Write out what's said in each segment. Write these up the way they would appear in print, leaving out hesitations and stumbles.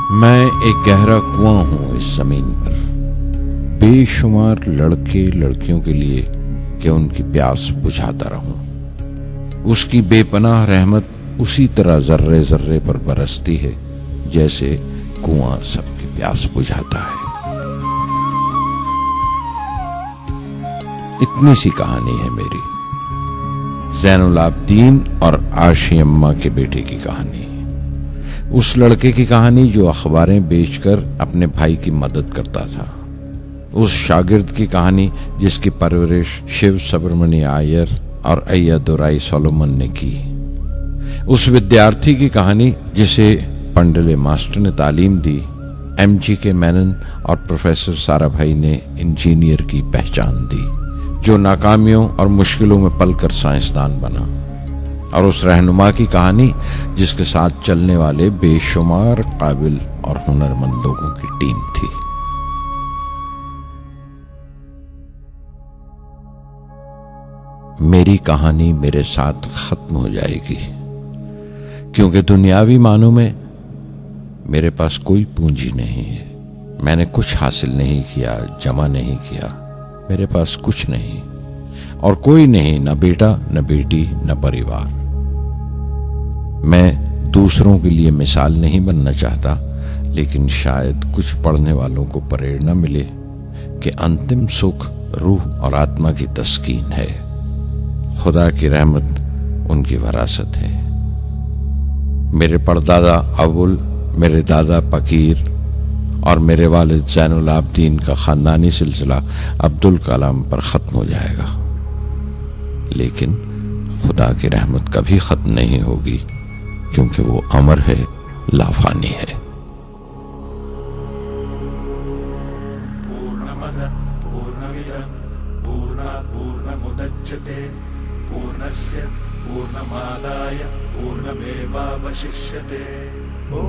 मैं एक गहरा कुआं हूं इस जमीन पर, बेशुमार लड़के लड़कियों के लिए कि उनकी प्यास बुझाता रहूं। उसकी बेपनाह रहमत उसी तरह जर्रे जर्रे पर बरसती है जैसे कुआं सबकी प्यास बुझाता है। इतनी सी कहानी है मेरी, ज़ैनुल आबदीन और आशी अम्मा के बेटे की कहानी। उस लड़के की कहानी जो अखबारें बेचकर अपने भाई की मदद करता था। उस शागिर्द की कहानी जिसकी परवरिश शिव सुब्रमण्य आयर और अय्यदुराई सोलोमन ने की। उस विद्यार्थी की कहानी जिसे पंडले मास्टर ने तालीम दी, MGK मेनन और प्रोफेसर साराभाई ने इंजीनियर की पहचान दी, जो नाकामियों और मुश्किलों में पलकर साइंसदान बना। और उस रहनुमा की कहानी जिसके साथ चलने वाले बेशुमार काबिल और हुनरमंद लोगों की टीम थी। मेरी कहानी मेरे साथ खत्म हो जाएगी, क्योंकि दुनियावी मानों में मेरे पास कोई पूंजी नहीं है। मैंने कुछ हासिल नहीं किया, जमा नहीं किया। मेरे पास कुछ नहीं और कोई नहीं, न बेटा, न बेटी, न परिवार। मैं दूसरों के लिए मिसाल नहीं बनना चाहता, लेकिन शायद कुछ पढ़ने वालों को प्रेरणा मिले कि अंतिम सुख रूह और आत्मा की तस्कीन है। खुदा की रहमत उनकी वरासत है। मेरे परदादा अबुल, मेरे दादा फकीर और मेरे वालिद ज़ैनुल आबदीन का खानदानी सिलसिला अब्दुल कलाम पर खत्म हो जाएगा, लेकिन खुदा की रहमत कभी खत्म नहीं होगी, क्योंकि वो अमर है, लाफानी है। पूर्णमदः पूर्णमिदं पूर्णात् पूर्णमुदच्यते पूर्णस्य पूर्णमादाय पूर्णमेवावशिष्यते। ॐ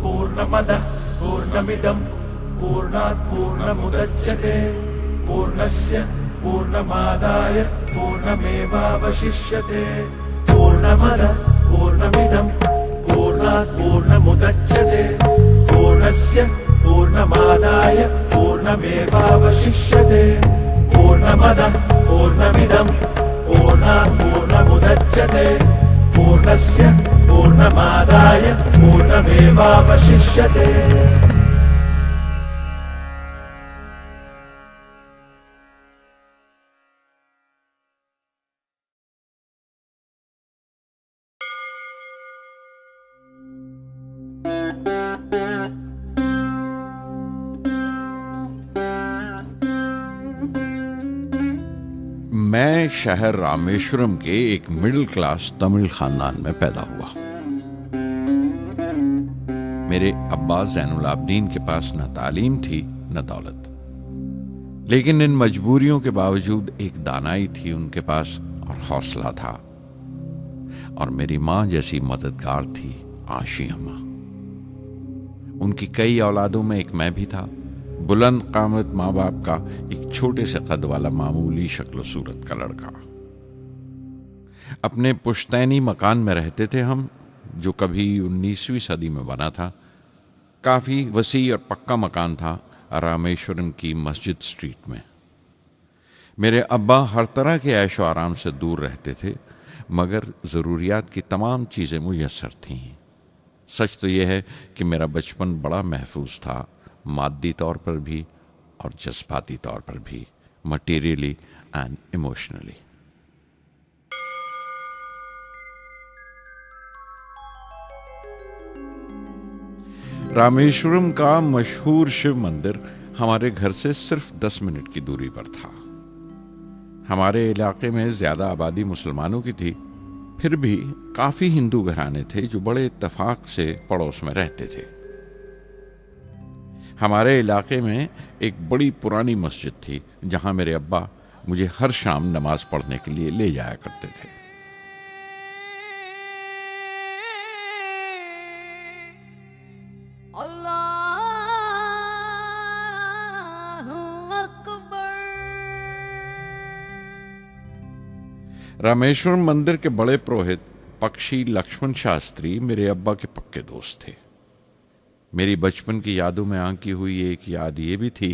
पूर्णमदः पूर्णमिदं पूर्णात् पूर्णमुदच्यते पूर्णस्य पूर्णमादाय पूर्णमेवावशिष्यते। पूर्णमदः पूर्णमिदं पूर्णात् पूर्णमुदच्यते पूर्णस्य पूर्णमादाय पूर्णमेवावशिष्यते। पूर्णमदः पूर्णमिदं पूर्णात् पूर्णमुदच्यते पूर्णस्य पूर्णमादाय पूर्णमेवावशिष्यते। मैं शहर रामेश्वरम के एक मिडिल क्लास तमिल खानदान में पैदा हुआ। मेरे अब्बा ज़ैनुल आबदीन के पास न तालीम थी न दौलत, लेकिन इन मजबूरियों के बावजूद एक दानाई थी उनके पास और हौसला था। और मेरी मां जैसी मददगार थी आशी अम्मा। उनकी कई औलादों में एक मैं भी था, बुलंद कामत माँ बाप का एक छोटे से कद वाला मामूली शक्ल सूरत का लड़का। अपने पुश्तैनी मकान में रहते थे हम, जो कभी 19वीं सदी में बना था। काफी वसी और पक्का मकान था रामेश्वरम की मस्जिद स्ट्रीट में। मेरे अब्बा हर तरह के ऐशो आराम से दूर रहते थे, मगर जरूरियात की तमाम चीजें मुयस्सर थीं। सच तो यह है कि मेरा बचपन बड़ा महफूज था, मादी तौर पर भी और जज्बाती तौर पर भी, मटीरियली एंड इमोशनली। रामेश्वरम का मशहूर शिव मंदिर हमारे घर से सिर्फ 10 मिनट की दूरी पर था। हमारे इलाके में ज्यादा आबादी मुसलमानों की थी, फिर भी काफी हिंदू घराने थे जो बड़े इत्तेफाक से पड़ोस में रहते थे। हमारे इलाके में एक बड़ी पुरानी मस्जिद थी, जहां मेरे अब्बा मुझे हर शाम नमाज पढ़ने के लिए ले जाया करते थे। रामेश्वरम मंदिर के बड़े पुरोहित पक्षी लक्ष्मण शास्त्री मेरे अब्बा के पक्के दोस्त थे। मेरी बचपन की यादों में आंकी हुई एक याद ये भी थी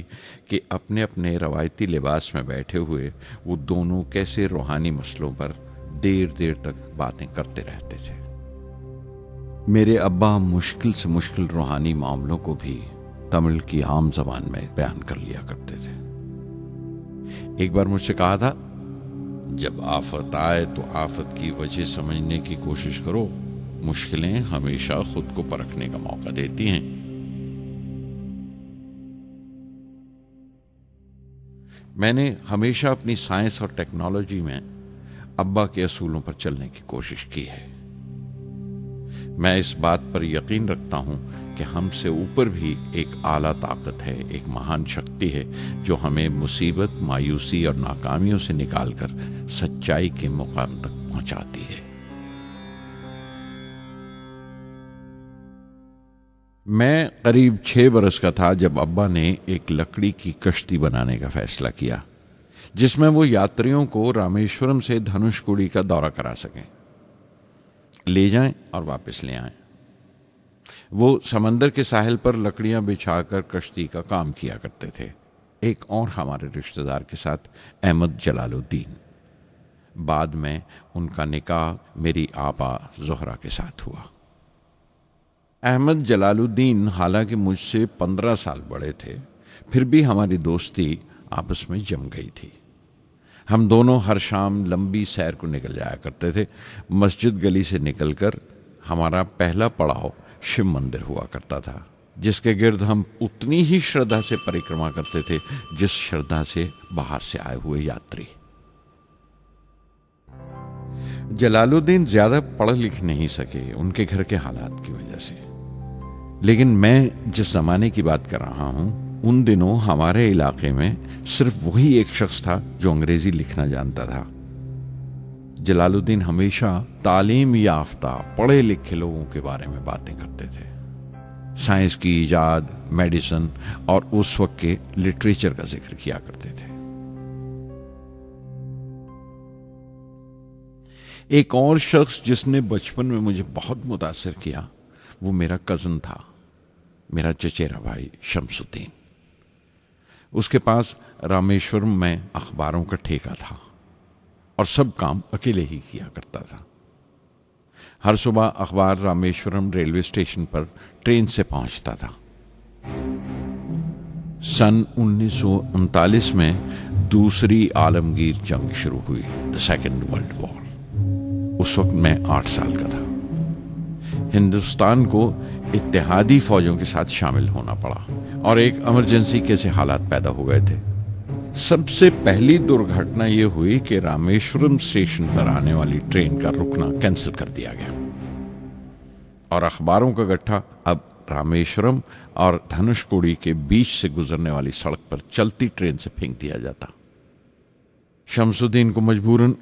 कि अपने अपने रवायती लिबास में बैठे हुए वो दोनों कैसे रूहानी मसलों पर देर देर तक बातें करते रहते थे। मेरे अब्बा मुश्किल से मुश्किल रूहानी मामलों को भी तमिल की आम जबान में बयान कर लिया करते थे। एक बार मुझसे कहा था, जब आफत आए तो आफत की वजह समझने की कोशिश करो, मुश्किलें हमेशा खुद को परखने का मौका देती हैं। मैंने हमेशा अपनी साइंस और टेक्नोलॉजी में अब्बा के असूलों पर चलने की कोशिश की है। मैं इस बात पर यकीन रखता हूं कि हमसे ऊपर भी एक आला ताकत है, एक महान शक्ति है जो हमें मुसीबत, मायूसी और नाकामियों से निकालकर सच्चाई के मुकाम तक पहुंचाती है। मैं करीब 6 बरस का था जब अब्बा ने एक लकड़ी की कश्ती बनाने का फैसला किया, जिसमें वो यात्रियों को रामेश्वरम से धनुषकोडी का दौरा करा सकें, ले जाएं और वापस ले आएं। वो समंदर के साहिल पर लकड़ियां बिछाकर कश्ती का काम किया करते थे। एक और हमारे रिश्तेदार के साथ, अहमद जलालुद्दीन। बाद में उनका निकाह मेरी आपा जोहरा के साथ हुआ। अहमद जलालुद्दीन हालांकि मुझसे 15 साल बड़े थे, फिर भी हमारी दोस्ती आपस में जम गई थी। हम दोनों हर शाम लंबी सैर को निकल जाया करते थे। मस्जिद गली से निकलकर हमारा पहला पड़ाव शिव मंदिर हुआ करता था, जिसके गिर्द हम उतनी ही श्रद्धा से परिक्रमा करते थे जिस श्रद्धा से बाहर से आए हुए यात्री। जलालुद्दीन ज्यादा पढ़ लिख नहीं सके उनके घर के हालात की वजह से, लेकिन मैं जिस जमाने की बात कर रहा हूं, उन दिनों हमारे इलाके में सिर्फ वही एक शख्स था जो अंग्रेजी लिखना जानता था। जलालुद्दीन हमेशा तालीम याफ्ता पढ़े लिखे लोगों के बारे में बातें करते थे, साइंस की इजाद, मेडिसिन और उस वक्त के लिटरेचर का जिक्र किया करते थे। एक और शख्स जिसने बचपन में मुझे बहुत मुतासिर किया वो मेरा कजन था, मेरा चचेरा भाई शमसुद्दीन। उसके पास रामेश्वरम में अखबारों का ठेका था और सब काम अकेले ही किया करता था। हर सुबह अखबार रामेश्वरम रेलवे स्टेशन पर ट्रेन से पहुंचता था। सन 1939 में दूसरी आलमगीर जंग शुरू हुई, द सेकेंड वर्ल्ड वॉर। उस वक्त मैं 8 साल का था। हिंदुस्तान को इत्तेहादी फौजों के साथ शामिल होना पड़ा और एक इमरजेंसी के हालात पैदा हो गए थे। सबसे पहली दुर्घटना यह हुई कि रामेश्वरम स्टेशन पर आने वाली ट्रेन का रुकना कैंसिल कर दिया गया और अखबारों का गट्ठा अब रामेश्वरम और धनुषकोडी के बीच से गुजरने वाली सड़क पर चलती ट्रेन से फेंक दिया जाता। शमसुद्दीन को मजबूरन